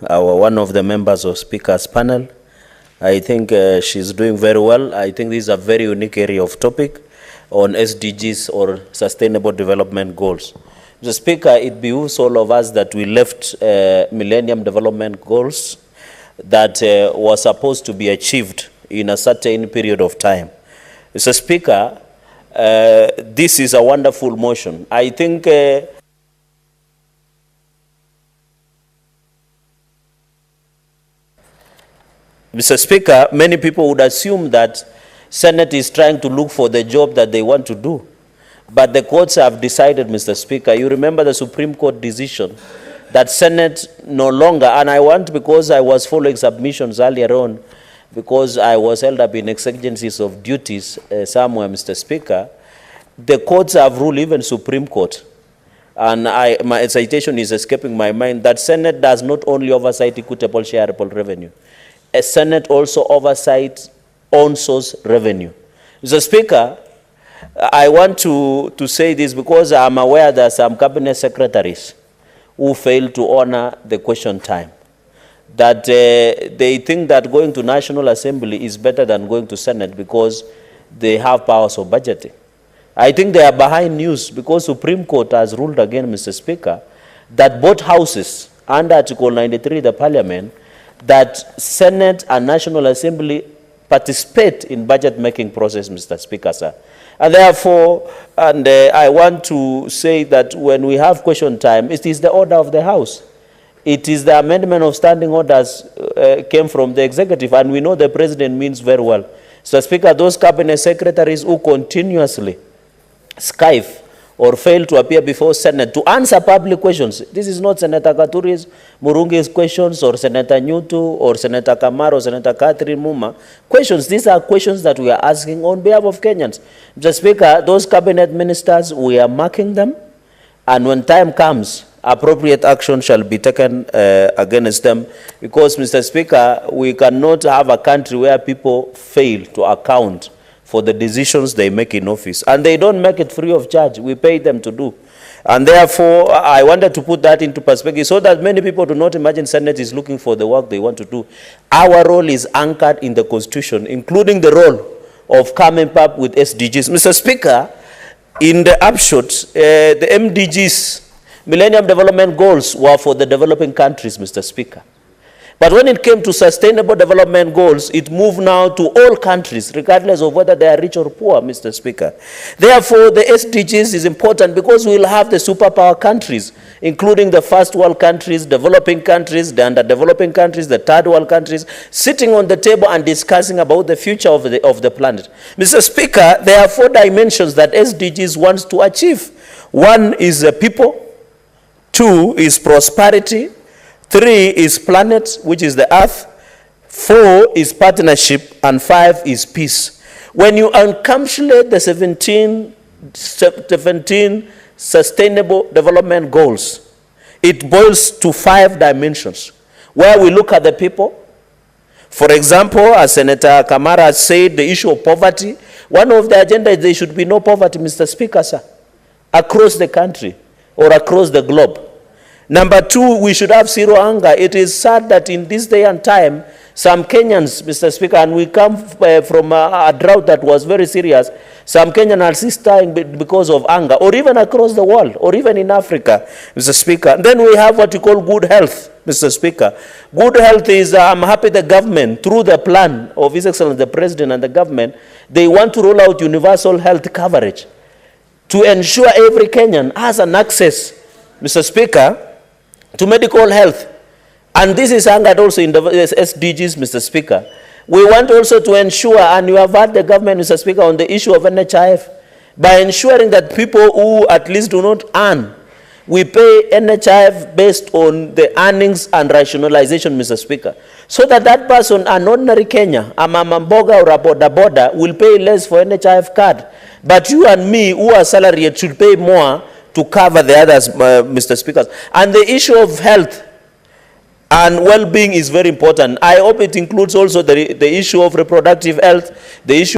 one of the members of Speaker's panel. I think she's doing very well. I think this is a very unique area of topic on SDGs or Sustainable Development Goals. Mr. Speaker, it behooves all of us that we left Millennium Development Goals that was supposed to be achieved in a certain period of time. Mr. Speaker, this is a wonderful motion. I think Mr. Speaker, many people would assume that Senate is trying to look for the job that they want to do. But the courts have decided, Mr. Speaker, you remember the Supreme Court decision that Senate no longer, and I want, because I was following submissions earlier on, because I was held up in exigencies of duties somewhere, Mr. Speaker, the courts have ruled, even Supreme Court, and my citation is escaping my mind, that Senate does not only oversight equitable shareable revenue, a Senate also oversight own source revenue. Mr. Speaker, I want to say this because I'm aware that some cabinet secretaries who fail to honor the question time, that they think that going to National Assembly is better than going to Senate because they have powers of budgeting. I think they are behind news because Supreme Court has ruled again, Mr. Speaker, that both houses under Article 93 of the Parliament, that Senate and National Assembly participate in budget making process, Mr. Speaker, sir. And therefore, I want to say that when we have question time, it is the order of the House. It is the amendment of standing orders came from the executive, and we know the president means very well. So, Speaker, those cabinet secretaries who continuously skive or fail to appear before Senate to answer public questions. This is not Senator Katuri's, Murungi's questions, or Senator Nyutu, or Senator Kamara, or Senator Catherine Muma. Questions, these are questions that we are asking on behalf of Kenyans. Mr. Speaker, those cabinet ministers, we are marking them, and when time comes, appropriate action shall be taken against them, because, Mr. Speaker, we cannot have a country where people fail to account for the decisions they make in office. And they don't make it free of charge. We pay them to do. And therefore, I wanted to put that into perspective so that many people do not imagine Senate is looking for the work they want to do. Our role is anchored in the Constitution, including the role of coming up with SDGs. Mr. Speaker, in the upshot, the MDGs, Millennium Development Goals, were for the developing countries, Mr. Speaker. But when it came to Sustainable Development Goals, it moved now to all countries, regardless of whether they are rich or poor, Mr. Speaker. Therefore, the SDGs is important because we will have the superpower countries, including the first world countries, developing countries, the underdeveloping countries, the third world countries, sitting on the table and discussing about the future of the planet. Mr. Speaker, there are 4 dimensions that SDGs wants to achieve. 1 is people, 2 is prosperity, 3 is planet, which is the earth, 4 is partnership, and 5 is peace. When you encapsulate the 17 Sustainable Development Goals, it boils to 5 dimensions, where we look at the people. For example, as Senator Kamara said, the issue of poverty, one of the agenda is there should be no poverty, Mr. Speaker, sir, across the country or across the globe. Number 2, we should have zero hunger. It is sad that in this day and time, some Kenyans, Mr. Speaker, and we come from a drought that was very serious, some Kenyans are still dying because of hunger, or even across the world, or even in Africa, Mr. Speaker. And then we have what you call good health, Mr. Speaker. Good health is, I'm happy the government, through the plan of His Excellency the President and the government, they want to roll out universal health coverage to ensure every Kenyan has an access, Mr. Speaker, to medical health. And this is anchored also in the SDGs, Mr. Speaker. We want also to ensure, and you have heard the government, Mr. Speaker, on the issue of NHIF, by ensuring that people who at least do not earn, we pay NHIF based on the earnings and rationalization, Mr. Speaker, so that that person, an ordinary Kenya, a mama mboga or a boda will pay less for NHIF card. But you and me, who are salaried, should pay more to cover the others, Mr. Speaker. And the issue of health and well-being is very important. I hope it includes also the issue of reproductive health, the issue